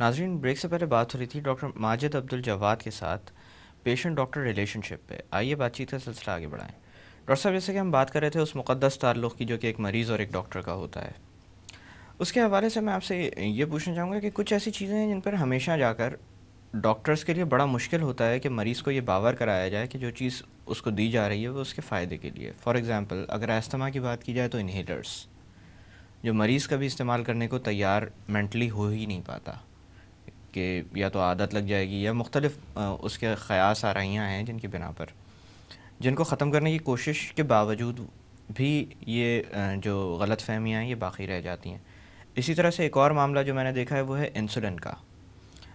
ناظرین، بریک سے پہلے بات ہو رہی تھی ڈاکٹر ماجد عبدالجواد کے ساتھ پیشنٹ ڈاکٹر ریلیشن شپ پہ. آئیے بات چیت کا سلسلہ آگے بڑھائیں. ڈاکٹر صاحب، جیسے کہ ہم بات کر رہے تھے اس مقدس تعلق کی جو کہ ایک مریض اور ایک ڈاکٹر کا ہوتا ہے، اس کے حوالے سے میں آپ سے یہ پوچھنا چاہوں گا کہ کچھ ایسی چیزیں ہیں جن پر ہمیشہ جا کر ڈاکٹرز کے لیے بڑا مشکل ہوتا ہے کہ مریض کو یہ باور کرایا جائے کہ جو چیز اس کو دی جا رہی ہے وہ اس کے فائدے کے لیے. فار ایگزامپل، اگر استھما کی بات کی جائے تو انہیلرس جو مریض کبھی استعمال کرنے کو تیار مینٹلی ہو ہی نہیں پاتا، کہ یا تو عادت لگ جائے گی یا مختلف اس کے خیاس آرائیاں ہیں جن کی بنا پر جن کو ختم کرنے کی کوشش کے باوجود بھی یہ جو غلط فہمیاں ہیں یہ باقی رہ جاتی ہیں. اسی طرح سے ایک اور معاملہ جو میں نے دیکھا ہے وہ ہے انسولن کا.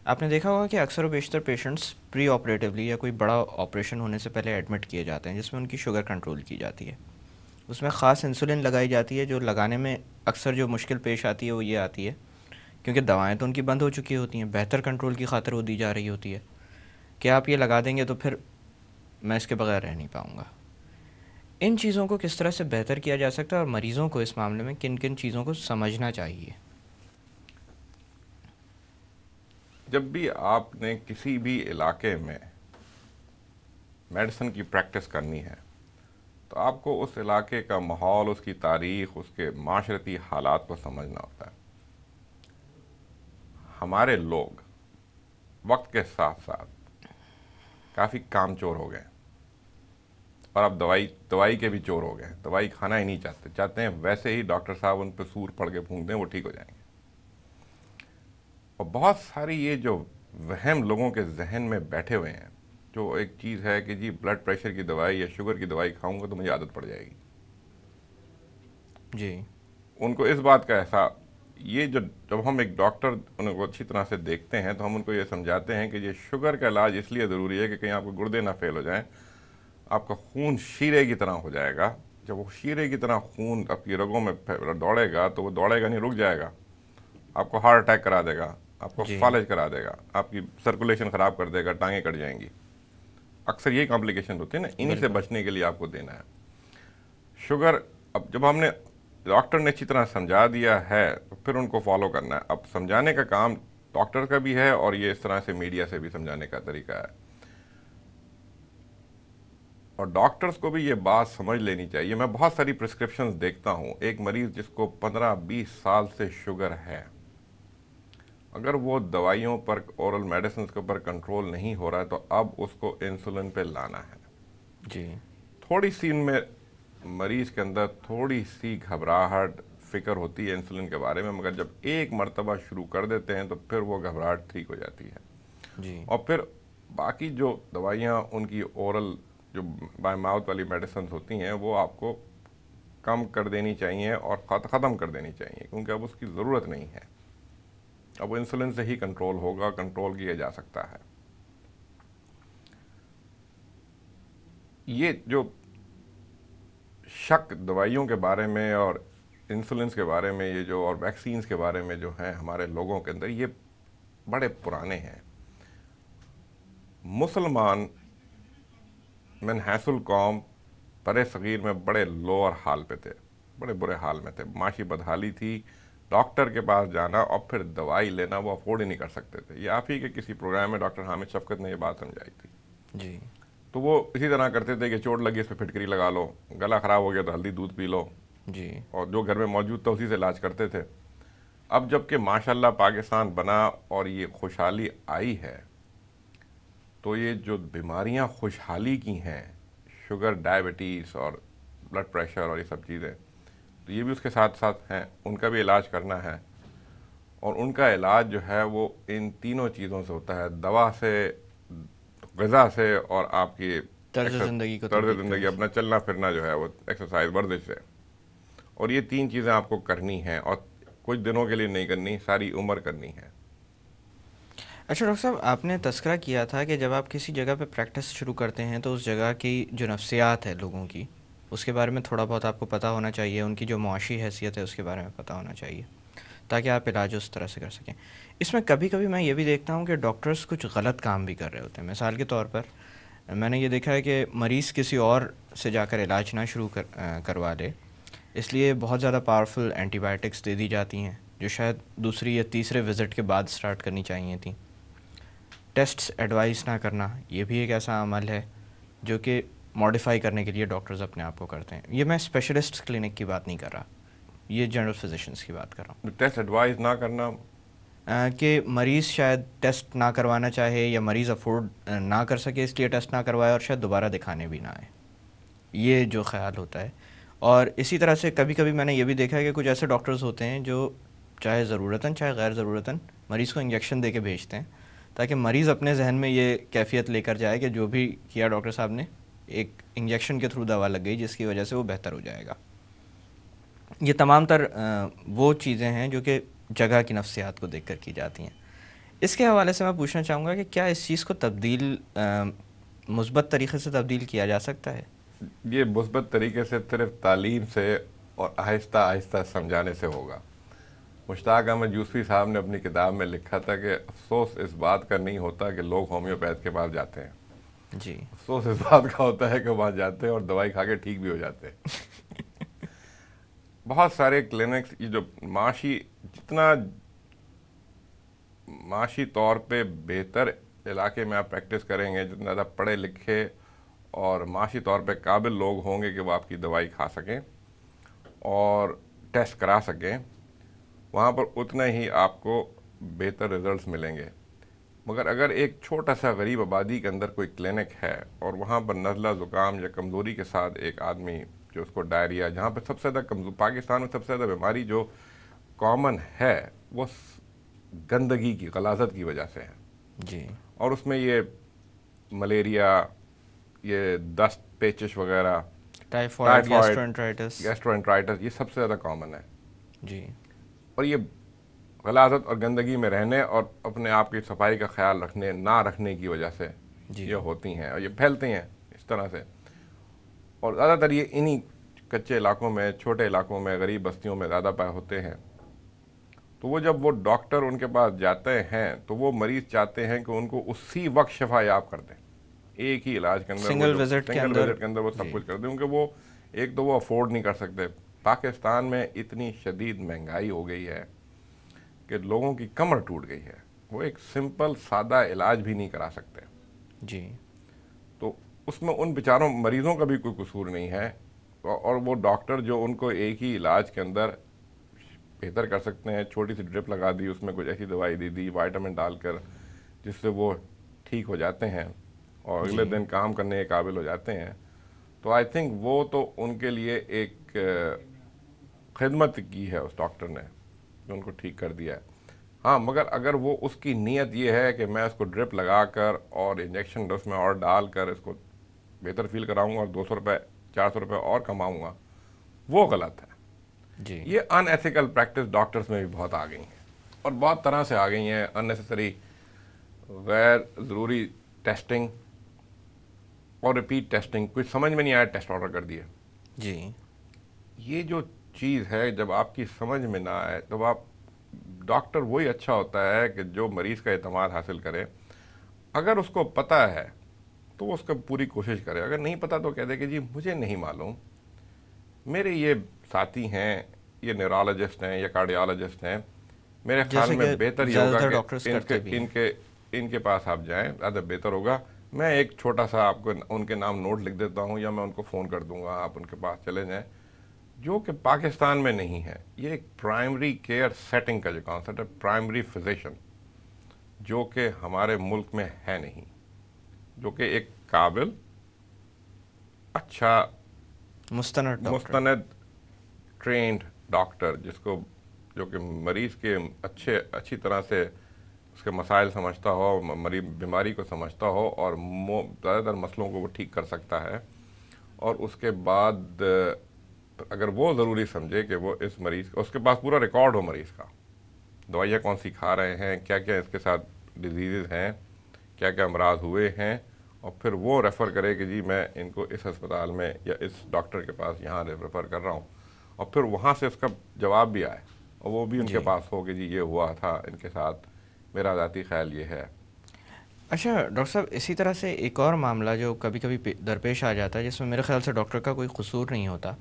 آپ نے دیکھا ہوگا کہ اکثر و بیشتر پیشنٹس پری آپریٹیولی یا کوئی بڑا آپریشن ہونے سے پہلے ایڈمٹ کیے جاتے ہیں جس میں ان کی شوگر کنٹرول کی جاتی ہے. اس میں خاص انسولن لگائی جاتی ہے جو لگانے میں اکثر جو مشکل پیش آتی ہے وہ یہ آتی ہے کیونکہ دوائیں تو ان کی بند ہو چکی ہوتی ہیں، بہتر کنٹرول کی خاطر وہ دی جا رہی ہوتی ہے کہ آپ یہ لگا دیں گے تو پھر میں اس کے بغیر رہ نہیں پاؤں گا. ان چیزوں کو کس طرح سے بہتر کیا جا سکتا ہے اور مریضوں کو اس معاملے میں کن کن چیزوں کو سمجھنا چاہیے؟ جب بھی آپ نے کسی بھی علاقے میں میڈیسن کی پریکٹس کرنی ہے تو آپ کو اس علاقے کا ماحول، اس کی تاریخ، اس کے معاشرتی حالات کو سمجھنا ہوتا ہے. ہمارے لوگ وقت کے ساتھ ساتھ کافی کام چور ہو گئے اور اب دوائی کے بھی چور ہو گئے. دوائی کھانا ہی نہیں چاہتے ہیں ویسے ہی ڈاکٹر صاحب ان پہ سور پڑھ کے پھونک دیں وہ ٹھیک ہو جائیں گے. اور بہت ساری یہ جو وہم لوگوں کے ذہن میں بیٹھے ہوئے ہیں، جو ایک چیز ہے کہ جی بلڈ پریشر کی دوائی یا شوگر کی دوائی کھاؤں گا تو مجھے عادت پڑ جائے گی. جی. ان کو اس بات کا احساس، یہ جب ہم ایک ڈاکٹر ان کو اچھی طرح سے دیکھتے ہیں تو ہم ان کو یہ سمجھاتے ہیں کہ یہ شوگر کا علاج اس لیے ضروری ہے کہ کہیں آپ کو گردے نہ فیل ہو جائیں. آپ کا خون شیرے کی طرح ہو جائے گا. جب وہ شیرے کی طرح خون آپ کی رگوں میں دوڑے گا تو وہ دوڑے گا نہیں، رک جائے گا. آپ کو ہارٹ اٹیک کرا دے گا، آپ کو جی. فالج کرا دے گا، آپ کی سرکولیشن خراب کر دے گا، ٹانگیں کٹ جائیں گی. اکثر یہی کمپلیکیشن ہوتی ہے نا، انہی سے بالکل. بچنے کے لیے آپ کو دینا ہے شوگر. اب جب ہم نے ڈاکٹر نے اچھی طرح سمجھا دیا ہے تو پھر ان کو فالو کرنا ہے. اب سمجھانے کا کام ڈاکٹر کا بھی ہے اور یہ اس طرح سے میڈیا سے بھی سمجھانے کا طریقہ ہے. اور ڈاکٹرز کو بھی یہ بات سمجھ لینی چاہیے. میں بہت ساری پرسکرپشنز دیکھتا ہوں، ایک مریض جس کو 15-20 سال سے شوگر ہے، اگر وہ دوائیوں پر، اورل میڈیسنز کے اوپر کنٹرول نہیں ہو رہا ہے تو اب اس کو انسولن پہ لانا ہے. جی. تھوڑی سی ان میں مریض کے اندر تھوڑی سی گھبراہٹ، فکر ہوتی ہے انسولن کے بارے میں، مگر جب ایک مرتبہ شروع کر دیتے ہیں تو پھر وہ گھبراہٹ ٹھیک ہو جاتی ہے. جی. اور پھر باقی جو دوائیاں ان کی اورل جو بائی ماؤتھ والی میڈیسنز ہوتی ہیں وہ آپ کو کم کر دینی چاہیے اور ختم کر دینی چاہیے، کیونکہ اب اس کی ضرورت نہیں ہے. اب وہ انسولن سے ہی کنٹرول ہوگا، کنٹرول کیا جا سکتا ہے. یہ جو شک دوائیوں کے بارے میں اور انسولنس کے بارے میں، یہ جو اور ویکسینز کے بارے میں جو ہیں ہمارے لوگوں کے اندر، یہ بڑے پرانے ہیں. مسلمان من حیث القوم برِ صغیر میں بڑے لوور حال پہ تھے، بڑے برے حال میں تھے. معاشی بدحالی تھی، ڈاکٹر کے پاس جانا اور پھر دوائی لینا وہ افورڈ ہی نہیں کر سکتے تھے. یہ آپ ہی کے کسی پروگرام میں ڈاکٹر حامد شفقت نے یہ بات سمجھائی تھی. جی. تو وہ اسی طرح کرتے تھے کہ چوٹ لگی اس پہ پھٹکری لگا لو، گلا خراب ہو گیا تو ہلدی دودھ پی لو، جی. اور جو گھر میں موجود تھا اسی سے علاج کرتے تھے. اب جب کہ ماشاءاللہ پاکستان بنا اور یہ خوشحالی آئی ہے تو یہ جو بیماریاں خوشحالی کی ہیں، شوگر، ڈائبٹیز اور بلڈ پریشر اور یہ سب چیزیں، تو یہ بھی اس کے ساتھ ساتھ ہیں، ان کا بھی علاج کرنا ہے. اور ان کا علاج جو ہے وہ ان تینوں چیزوں سے ہوتا ہے: دوا سے، غذا سے، اور آپ کی طرز زندگی کو طرز تبدیل زندگی، کرنے سے. اپنا چلنا پھرنا جو ہے وہ ایکسرسائز، ورزش سے. اور یہ تین چیزیں آپ کو کرنی ہیں، اور کچھ دنوں کے لیے نہیں کرنی، ساری عمر کرنی ہے. اچھا ڈاکٹر صاحب، آپ نے تذکرہ کیا تھا کہ جب آپ کسی جگہ پہ پریکٹس شروع کرتے ہیں تو اس جگہ کی جو نفسیات ہے لوگوں کی، اس کے بارے میں تھوڑا بہت آپ کو پتہ ہونا چاہیے، ان کی جو معاشی حیثیت ہے اس کے بارے میں پتہ ہونا چاہیے تاکہ آپ علاج اس طرح سے کر سکیں. اس میں کبھی کبھی میں یہ بھی دیکھتا ہوں کہ ڈاکٹرز کچھ غلط کام بھی کر رہے ہوتے ہیں. مثال کے طور پر میں نے یہ دیکھا ہے کہ مریض کسی اور سے جا کر علاج نہ کروا لے، اس لیے بہت زیادہ پاورفل اینٹی بائیوٹکس دے دی جاتی ہیں جو شاید دوسری یا تیسرے وزٹ کے بعد سٹارٹ کرنی چاہیے تھیں. ٹیسٹس ایڈوائز نہ کرنا یہ بھی ایک ایسا عمل ہے جو کہ ماڈیفائی کرنے کے لیے ڈاکٹرز اپنے آپ کو کرتے ہیں. یہ میں اسپیشلسٹ کلینک کی بات نہیں کر رہا, یہ جنرل فزیشنس کی بات کر رہا ہوں. ٹیسٹ ایڈوائز نہ کرنا کہ مریض شاید ٹیسٹ نہ کروانا چاہے یا مریض افورڈ نہ کر سکے اس لیے ٹیسٹ نہ کروائے اور شاید دوبارہ دکھانے بھی نہ آئے, یہ جو خیال ہوتا ہے. اور اسی طرح سے کبھی کبھی میں نے یہ بھی دیکھا ہے کہ کچھ ایسے ڈاکٹرز ہوتے ہیں جو چاہے ضرورتاً چاہے غیر ضرورتاً مریض کو انجیکشن دے کے بھیجتے ہیں تاکہ مریض اپنے ذہن میں یہ کیفیت لے کر جائے کہ جو بھی کیا ڈاکٹر صاحب نے ایک انجیکشن کے تھرو دوا لگ گئی جس کی وجہ سے وہ بہتر ہو جائے گا. یہ تمام تر وہ چیزیں ہیں جو کہ جگہ کی نفسیات کو دیکھ کر کی جاتی ہیں. اس کے حوالے سے میں پوچھنا چاہوں گا کہ کیا اس چیز کو تبدیل مثبت طریقے سے تبدیل کیا جا سکتا ہے؟ یہ مثبت طریقے سے صرف تعلیم سے اور آہستہ آہستہ سمجھانے سے ہوگا. مشتاق احمد یوسفی صاحب نے اپنی کتاب میں لکھا تھا کہ افسوس اس بات کا نہیں ہوتا کہ لوگ ہومیوپیتھ کے پاس جاتے ہیں, جی افسوس اس بات کا ہوتا ہے کہ وہاں جاتے ہیں اور دوائی کھا کے ٹھیک بھی ہو جاتے ہیں. بہت سارے کلینکس یہ جو جتنا معاشی طور پہ بہتر علاقے میں آپ پریکٹس کریں گے, جتنا زیادہ پڑھے لکھے اور معاشی طور پہ قابل لوگ ہوں گے کہ وہ آپ کی دوائی کھا سکیں اور ٹیسٹ کرا سکیں, وہاں پر اتنا ہی آپ کو بہتر ریزلٹس ملیں گے. مگر اگر ایک چھوٹا سا غریب آبادی کے اندر کوئی کلینک ہے اور وہاں پر نزلہ زکام یا کمزوری کے ساتھ ایک آدمی جو اس کو ڈائریا, جہاں پہ سب سے زیادہ پاکستان میں سب سے زیادہ بیماری جو کامن ہے وہ گندگی کی غلاظت کی وجہ سے ہے, جی, اور اس میں یہ ملیریا, یہ دست پیچش وغیرہ, ٹائیفائڈ, گیسٹرو انٹرائٹس, یہ سب سے زیادہ کامن ہے. جی, اور یہ غلاظت اور گندگی میں رہنے اور اپنے آپ کی صفائی کا خیال رکھنے نہ رکھنے کی وجہ سے یہ ہوتی ہیں اور یہ پھیلتی ہیں اس طرح سے. اور زیادہ تر یہ انہی کچے علاقوں میں, چھوٹے علاقوں میں, غریب بستیوں میں زیادہ پائے ہوتے ہیں. تو وہ جب وہ ڈاکٹر ان کے پاس جاتے ہیں تو وہ مریض چاہتے ہیں کہ ان کو اسی وقت شفا یاب کر دیں, ایک ہی علاج کے اندر, سنگل وزٹ کے اندر وہ سب کچھ کر دیں, کیونکہ وہ ایک تو وہ افورڈ نہیں کر سکتے. پاکستان میں اتنی شدید مہنگائی ہو گئی ہے کہ لوگوں کی کمر ٹوٹ گئی ہے, وہ ایک سمپل سادہ علاج بھی نہیں کرا سکتے. جی, تو اس میں ان بیچاروں مریضوں کا بھی کوئی قصور نہیں ہے, اور وہ ڈاکٹر جو ان کو ایک ہی علاج کے اندر بہتر کر سکتے ہیں, چھوٹی سی ڈرپ لگا دی, اس میں کچھ ایسی دوائی دے دی وائٹامن ڈال کر جس سے وہ ٹھیک ہو جاتے ہیں اور اگلے دن کام کرنے کے قابل ہو جاتے ہیں. تو آئی تھنک وہ تو ان کے لیے ایک خدمت کی ہے اس ڈاکٹر نے جو ان کو ٹھیک کر دیا ہے. ہاں, مگر اگر وہ اس کی نیت یہ ہے کہ میں اس کو ڈرپ لگا کر اور انجیکشن اس میں اور ڈال کر اس کو بہتر فیل کراؤں گا اور 200 روپے 400 روپے اور کماؤں گا, وہ غلط ہے. جی, یہ ان ایتھیکل پریکٹس ڈاکٹرز میں بھی بہت آ گئی ہیں اور بہت طرح سے آ گئی ہیں. ان نیسیسری غیر ضروری ٹیسٹنگ اور ریپیٹ ٹیسٹنگ, کچھ سمجھ میں نہیں آیا ٹیسٹ آرڈر کر دیے. جی, یہ جو چیز ہے جب آپ کی سمجھ میں نہ آئے تو آپ ڈاکٹر وہی اچھا ہوتا ہے کہ جو مریض کا اعتماد حاصل کرے. اگر اس کو پتہ ہے تو وہ اس کا پوری کوشش کرے, اگر نہیں پتہ تو کہہ دے کہ جی مجھے نہیں معلوم, میرے یہ ساتھی ہیں, یہ نیورولوجسٹ ہیں یا کارڈیالوجسٹ ہیں, میرے خیال میں بہتر یہ ہوگا کہ ان کے پاس آپ جائیں, زیادہ بہتر ہوگا. میں ایک چھوٹا سا آپ کو ان کے نام نوٹ لکھ دیتا ہوں یا میں ان کو فون کر دوں گا, آپ ان کے پاس چلے جائیں, جو کہ پاکستان میں نہیں ہے. یہ ایک پرائمری کیئر سیٹنگ کا جو کانسیپٹ ہے, پرائمری فزیشن, جو کہ ہمارے ملک میں ہے نہیں, جو کہ ایک قابل, اچھا, مستند ٹرینڈ ڈاکٹر جو کہ مریض کے اچھی طرح سے اس کے مسائل سمجھتا ہو, بیماری کو سمجھتا ہو اور زیادہ تر مسئلوں کو وہ ٹھیک کر سکتا ہے. اور اس کے بعد اگر وہ ضروری سمجھے کہ وہ اس مریض اس کے پاس پورا ریکارڈ ہو مریض کا, دوائیاں کون سی کھا رہے ہیں, کیا کیا اس کے ساتھ ڈیزیزز ہیں, کیا کیا امراض ہوئے ہیں, اور پھر وہ ریفر کرے کہ جی میں ان کو اس ہسپتال میں یا اس ڈاکٹر کے پاس یہاں ریفر کر رہا ہوں, اور پھر وہاں سے اس کا جواب بھی آئے اور وہ بھی ان کے پاس ہو کہ جی یہ ہوا تھا ان کے ساتھ, میرا ذاتی خیال یہ ہے. اچھا ڈاکٹر صاحب, اسی طرح سے ایک اور معاملہ جو کبھی کبھی درپیش آ جاتا ہے جس میں میرے خیال سے ڈاکٹر کا کوئی قصور نہیں ہوتا,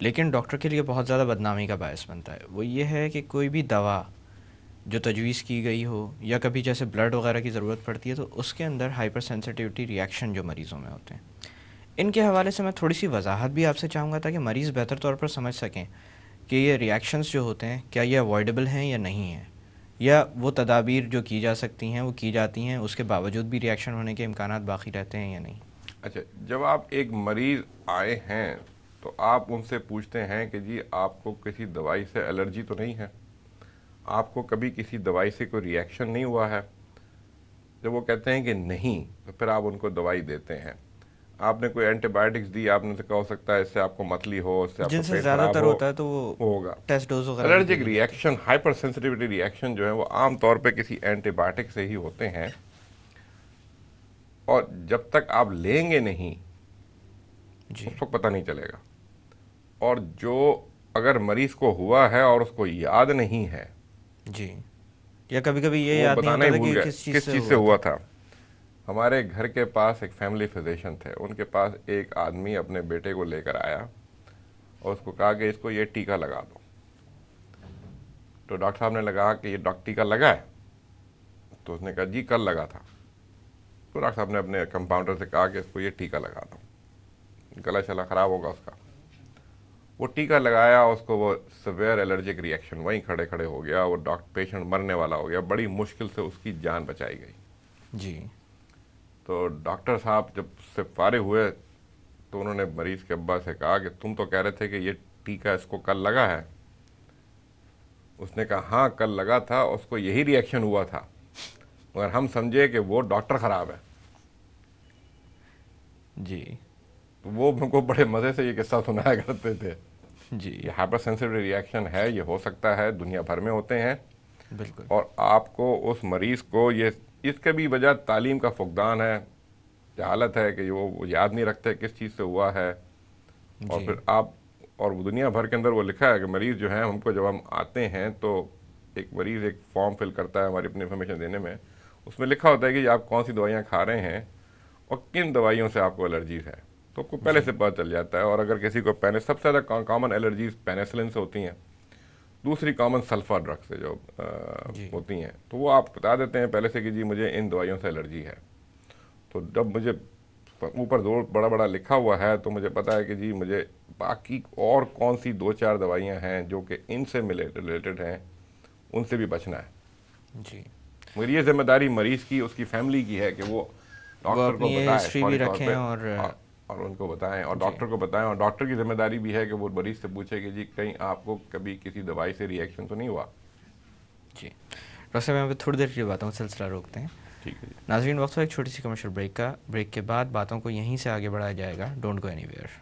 لیکن ڈاکٹر کے لیے بہت زیادہ بدنامی کا باعث بنتا ہے. وہ یہ ہے کہ کوئی بھی دوا جو تجویز کی گئی ہو یا کبھی جیسے بلڈ وغیرہ کی ضرورت پڑتی ہے تو اس کے اندر ہائپر سینسٹیوٹی ریئیکشن جو مریضوں میں ہوتے ہیں، ان کے حوالے سے میں تھوڑی سی وضاحت بھی آپ سے چاہوں گا تاکہ مریض بہتر طور پر سمجھ سکیں کہ یہ ریئیکشنز جو ہوتے ہیں کیا یہ اوائڈیبل ہیں یا نہیں ہیں، یا وہ تدابیر جو کی جا سکتی ہیں وہ کی جاتی ہیں، اس کے باوجود بھی ریئیکشن ہونے کے امکانات باقی رہتے ہیں یا نہیں. اچھا، جب آپ ایک مریض آئے ہیں تو آپ ان سے پوچھتے ہیں کہ جی آپ کو کسی دوائی سے الرجی تو نہیں ہے، آپ کو کبھی کسی دوائی سے کوئی ریئیکشن نہیں ہوا ہے؟ جب وہ کہتے ہیں کہ نہیں تو پھر آپ ان کو دوائی دیتے ہیں. آپ نے کوئی اینٹی بایوٹکس دی، آپ نے کہا ہو سکتا ہے اس سے آپ کو متلی ہو، اس سے آپ جن کو سے پیٹ زیادہ خراب تر ہو، ہوتا ہے تو وہ ہوگا. ٹیسٹ ڈوز وغیرہ بھی دے الرجک دی جاتی ریئیکشن، ہائپر سینسٹیوٹی ریئیکشن جو ہے وہ عام طور پہ کسی اینٹی بایوٹک سے ہی ہوتے ہیں، اور جب تک آپ لیں گے نہیں ہے. جی اس وقت پتہ نہیں چلے گا. اور جو اگر مریض کو ہوا ہے اور اس کو یاد نہیں ہے، جی، یا کبھی کبھی یہ وہ یاد نہیں بتانا ہوتا ہی تھا بھول کہ گئے کس چیز کس سے چیز سے ہوا ہوا تھا. تھا. ہمارے گھر کے پاس ایک فیملی فزیشین تھے، ان کے پاس ایک آدمی اپنے بیٹے کو لے کر آیا اور اس کو کہا کہ اس کو یہ ٹیکا لگا دو. تو ڈاکٹر صاحب نے لگا کہ یہ ٹیکا لگا ہے؟ تو اس نے کہا جی کل لگا تھا. تو ڈاکٹر صاحب نے اپنے کمپاؤنڈر سے کہا کہ اس کو یہ ٹیکا لگا دو، گلا شلا خراب ہوگا اس کا. وہ ٹیکا لگایا، اس کو وہ سویئر الرجک ریئیکشن وہیں کھڑے کھڑے ہو گیا، وہ پیشنٹ مرنے والا ہو گیا. بڑی مشکل سے اس کی جان بچائی گئی. جی تو ڈاکٹر صاحب جب سے فارغ ہوئے تو انہوں نے مریض کے ابا سے کہا کہ تم تو کہہ رہے تھے کہ یہ ٹیکا اس کو کل لگا ہے. اس نے کہا ہاں کل لگا تھا، اس کو یہی ریئیکشن ہوا تھا، مگر ہم سمجھے کہ وہ ڈاکٹر خراب ہے. جی تو وہ ان کو بڑے مزے سے یہ قصہ سنایا کرتے تھے. جی یہ ہائپر سینسٹیو ریئیکشن ہے، یہ ہو سکتا ہے، دنیا بھر میں ہوتے ہیں. بالکل. اور آپ کو اس مریض کو اس کا بھی وجہ تعلیم کا فقدان ہے، جہالت ہے کہ وہ یاد نہیں رکھتے کس چیز سے ہوا ہے. اور جی پھر اور دنیا بھر کے اندر وہ لکھا ہے کہ مریض جو ہیں ہم کو جب ہم آتے ہیں تو ایک مریض ایک فارم فل کرتا ہے ہماری اپنی انفارمیشن دینے میں، اس میں لکھا ہوتا ہے کہ آپ کون سی دوائیاں کھا رہے ہیں اور کن دوائیوں سے آپ کو الرجیز ہے. تو کو پہلے سے پتہ چل جاتا ہے. اور اگر کسی کو سب سے زیادہ کامن الرجیز پینیسلن سے ہوتی ہیں، دوسری کامن سلفر ڈرگ سے جو ہوتی ہیں، تو وہ آپ بتا دیتے ہیں پہلے سے کہ جی مجھے ان دوائیوں سے الرجی ہے. تو جب مجھے اوپر بڑا بڑا لکھا ہوا ہے تو مجھے پتا ہے کہ جی مجھے باقی اور کون سی 2-4 دوائیاں ہیں جو کہ ان سے ریلیٹڈ ہیں، ان سے بھی بچنا ہے. جی مگر یہ ذمہ داری مریض کی، اس کی فیملی کی ہے کہ وہ ڈاکٹر کو اپنی یہ بتائے ہسٹری فوری بھی طور رکھیں پہ، اور ان کو بتائیں اور ڈاکٹر کو بتائیں. اور ڈاکٹر کی ذمہ داری بھی ہے کہ وہ مریض سے پوچھے کہ جی کہیں آپ کو کبھی کسی دوائی سے ریئیکشن تو نہیں ہوا. جی ڈاکٹر صاحب میں تھوڑی دیر کی باتوں کا سلسلہ روکتے ہیں. ٹھیک ہے جی. ناظرین وقت ہو ایک چھوٹی سی کمرشل بریک کا. بریک کے بعد باتوں کو یہیں سے آگے بڑھایا جائے گا. Don't go any where.